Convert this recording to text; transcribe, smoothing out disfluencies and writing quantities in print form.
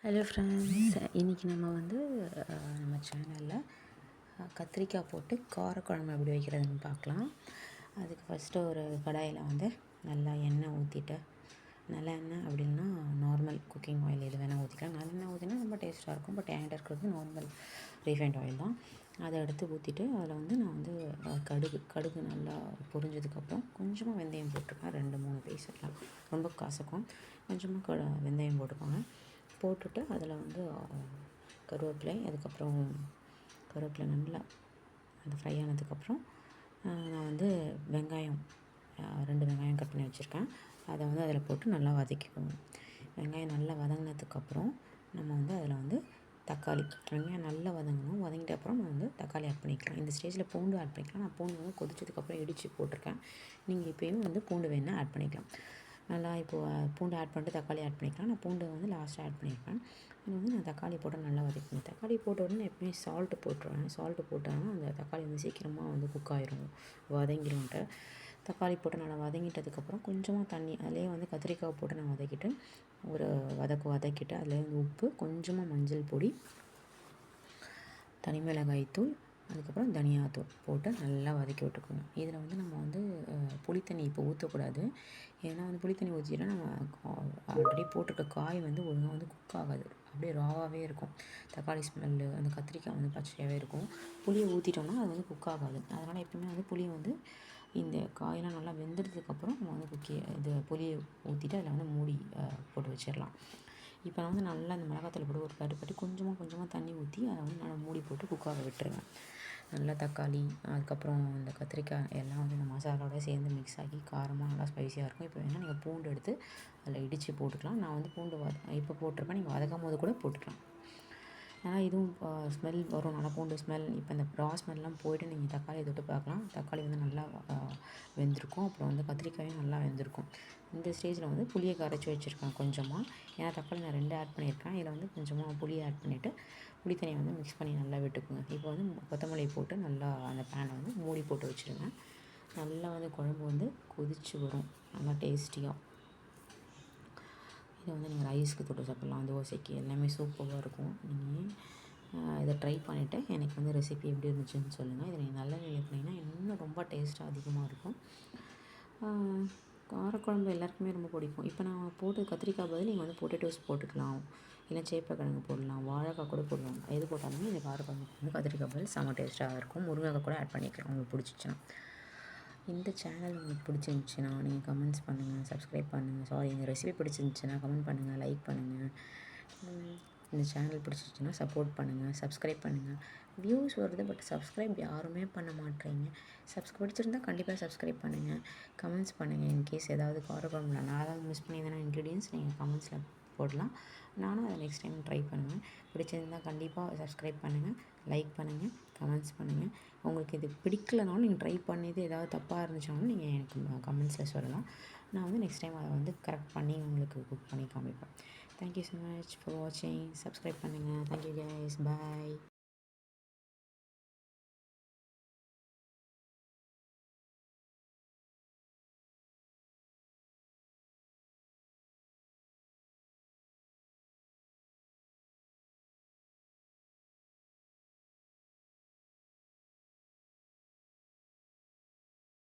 Hello friends, இன்றைக்கி நம்ம வந்து நம்ம சேனலில் கத்திரிக்காய் போட்டு காரக்குழம்பு எப்படி வைக்கிறதுன்னு பார்க்கலாம். அதுக்கு ஃபஸ்ட்டு ஒரு கடாயில் வந்து நல்லா எண்ணெய் ஊற்றிட்டு, நல்லெண்ணெய் அப்படின்னா நார்மல் குக்கிங் ஆயில் எது வேணால் ஊற்றிக்கலாம். நல்லெண்ணெய் ஊற்றினா ரொம்ப டேஸ்ட்டாக இருக்கும். பட் என்கிட்ட இருக்கிறது நார்மல் ரீஃபைண்ட் ஆயில் தான். அதை எடுத்து ஊற்றிட்டு அதில் வந்து நான் வந்து கடுகு நல்லா பொரிஞ்சதுக்கப்புறம் கொஞ்சமாக வெந்தயம் போட்டிருக்கேன். 2-3 பீஸ் எல்லாம் ரொம்ப கசக்கும். கொஞ்சமாக வெந்தயம் போட்டுக்கோங்க. போட்டுட்டு அதில் வந்து கருவேப்பிலை, அதுக்கப்புறம் கருவேப்பிலை நல்லா அது ஃப்ரை ஆனதுக்கப்புறம் நான் வந்து வெங்காயம் 2 வெங்காயம் கட் பண்ணி வச்சுருக்கேன். அதை வந்து அதில் போட்டு நல்லா வதக்கிக்கோங்க. வெங்காயம் நல்லா வதங்கினதுக்கப்புறம் நம்ம வந்து அதில் வந்து தக்காளி, வெங்காயம் நல்லா வதங்கணும். வதங்கிட்ட அப்புறம் நம்ம வந்து தக்காளி ஆட் பண்ணிக்கலாம். இந்த ஸ்டேஜில் பூண்டு ஆட் பண்ணிக்கலாம். நான் பூண்டு வந்து கொதிச்சதுக்கப்புறம் இடித்து போட்டிருக்கேன். நீங்கள் இப்போயும் வந்து பூண்டு வேணால் ஆட் பண்ணிக்கலாம். நல்லா இப்போது பூண்டு ஆட் பண்ணிட்டு தக்காளி ஆட் பண்ணிக்கலாம். நான் பூண்டு வந்து லாஸ்ட்டாக ஆட் பண்ணியிருப்பேன். இது வந்து நான் தக்காளி போட்டு நல்லா வதக்கிடுவேன். தக்காளி போட்ட உடனே எப்பவுமே சால்ட்டு போட்டுருவேன். சால்ட்டு போட்டாங்கன்னா அந்த தக்காளி வந்து சீக்கிரமாக வந்து குக் ஆயிரும், வதங்கிடும்ன்ட்டு. தக்காளி போட்டு நல்லா வதங்கிட்டதுக்கப்புறம் கொஞ்சமாக தண்ணி, அதிலே வந்து கத்திரிக்காய் போட்டு நான் வதக்கிட்டு ஒரு வதக்கிட்டு அதில் வந்து உப்பு, கொஞ்சமாக மஞ்சள் பொடி, தனி மிளகாய் தூள், அதுக்கப்புறம் தனியாத்தூள் போட்டு நல்லா வதக்கி விட்டுக்கோங்க. இதில் வந்து நம்ம வந்து புளித்தண்ணி இப்போ ஊற்றக்கூடாது. ஏன்னா வந்து புளித்தண்ணி ஊற்றிட்டா நம்ம ஆல்ரெடி போட்டிருக்க காய் வந்து ஒழுங்காக வந்து குக் ஆகாது. அப்படியே ராவாகவே இருக்கும். தக்காளி ஸ்மெல்லு, அந்த கத்திரிக்காய் வந்து பச்சையாகவே இருக்கும். புளியை ஊற்றிட்டோம்னா அது வந்து குக் ஆகாது. அதனால் எப்பவுமே வந்து புளியை வந்து இந்த காயெல்லாம் நல்லா வெந்துடுறதுக்கப்புறம் நம்ம வந்து புளியை ஊற்றிட்டு அதில் வந்து மூடி போட்டு வச்சிடலாம். இப்போ நான் வந்து நல்லா இந்த மிளகாத்தூள் போட்டு ஒரு கருப்பட்டி கொஞ்சமாக தண்ணி ஊற்றி அதை வந்து நல்லா மூடி போட்டு குக்காக விட்டுருவேன். நல்லா தக்காளி, அதுக்கப்புறம் இந்த கத்திரிக்காய் எல்லாம் வந்து இந்த மசாலாவோட சேர்ந்து மிக்ஸ் ஆகி காரமாக நல்லா ஸ்பைஸியாக இருக்கும். இப்போ வேணால் நீங்கள் பூண்டு எடுத்து அதில் இடித்து போட்டுக்கலாம். நான் வந்து பூண்டு இப்போ போட்டிருப்பேன். நீங்கள் வதக்கும் போது கூட போட்டுக்கலாம். ஆனால் இதுவும் ஸ்மெல் வரும், நல்லா பூண்டு ஸ்மெல். இப்போ இந்த ரா ஸ்மெல்லாம் போய்ட்டு நீங்கள் தக்காளியை தொட்டு பார்க்கலாம். தக்காளி வந்து நல்லா வெந்திருக்கும். அப்புறம் வந்து கத்திரிக்காயும் நல்லா வெந்திருக்கும். இந்த ஸ்டேஜில் வந்து புளியை கரைச்சி வச்சுருக்கேன் கொஞ்சமாக. ஏன்னா தக்காளி நான் 2 ஆட் பண்ணியிருக்கேன். இதில் வந்து கொஞ்சமாக புளியை ஆட் பண்ணிவிட்டு புளி தண்ணியை வந்து மிக்ஸ் பண்ணி நல்லா விட்டுக்குங்க. இப்போ வந்து கொத்தமல்லி போட்டு நல்லா அந்த பேனை வந்து மூடி போட்டு வச்சுருங்க. நல்லா வந்து குழம்பு வந்து கொதித்து வரும், நல்லா டேஸ்டியாக. இதை வந்து நீங்கள் ரைஸ்க்கு தொட்டு சாப்பிட்லாம், தோசைக்கு, எல்லாமே சூப்பராக இருக்கும். நீங்கள் இதை ட்ரை பண்ணிவிட்டு எனக்கு வந்து ரெசிபி எப்படி இருந்துச்சுன்னு சொல்லுங்கள். இதை நீங்கள் நல்லெண்ணெயில் பண்ணிங்கன்னா இன்னும் ரொம்ப டேஸ்ட்டாக அதிகமாக இருக்கும். காரக்குழம்பு எல்லாருக்குமே ரொம்ப பிடிக்கும். இப்போ நான் போட்டு கத்திரிக்காய் பதில் நீங்கள் வந்து பொட்டேட்டோஸ் போட்டுக்கலாம், இல்லை சேப்பக்கிழங்கு போடலாம், வாழைக்காய் கூட போடலாம். எது போட்டாலுமே இந்த காரக்குழம்பு வந்து கத்திரிக்காய் பதில் செம்ம டேஸ்ட்டாக இருக்கும். முருங்கைக்காய் கூட ஆட் பண்ணிக்கலாம் உங்களுக்கு பிடிச்சிச்சின்னா. இந்த சேனல் உங்களுக்கு பிடிச்சிருந்துச்சின்னா நீங்கள் கமெண்ட்ஸ் பண்ணுங்கள், சப்ஸ்கிரைப் பண்ணுங்கள். இந்த ரெசிபி பிடிச்சிருந்துச்சின்னா கமெண்ட் பண்ணுங்கள், லைக் பண்ணுங்கள். இந்த சேனல் பிடிச்சிருந்துச்சின்னா சப்போர்ட் பண்ணுங்கள், சப்ஸ்கிரைப் பண்ணுங்கள். வியூஸ் வருது, பட் சப்ஸ்கிரைப் யாருமே பண்ண மாட்டேறீங்க. பிடிச்சிருந்தா கண்டிப்பாக சப்ஸ்கிரைப் பண்ணுங்கள், கமெண்ட்ஸ் பண்ணுங்கள். இன்கேஸ் ஏதாவது காரக்குழம்புல நான் ஏதாவது மிஸ் பண்ணியிருந்தேன்னா இன்க்ரீடியன்ஸ் நீங்கள் கமெண்ட்ஸில் போடலாம். நானும் அதை நெக்ஸ்ட் டைம் ட்ரை பண்ணுவேன். பிடிச்சிருந்தால் கண்டிப்பாக சப்ஸ்கிரைப் பண்ணுங்கள், லைக் பண்ணுங்கள், கமெண்ட்ஸ் பண்ணுங்கள். உங்களுக்கு இது பிடிக்கலனாலும் நீங்கள் ட்ரை பண்ணியது ஏதாவது தப்பாக இருந்துச்சுனாலும் நீங்கள் எனக்கு கமெண்ட்ஸில் சொல்லலாம். நான் வந்து நெக்ஸ்ட் டைம் அதை வந்து கரெக்ட் பண்ணி உங்களுக்கு குக் பண்ணி காமிப்பேன். தேங்க்யூ ஸோ மச் ஃபார் வாட்சிங். சப்ஸ்கிரைப் பண்ணுங்கள். தேங்க்யூ கைஸ், பாய்.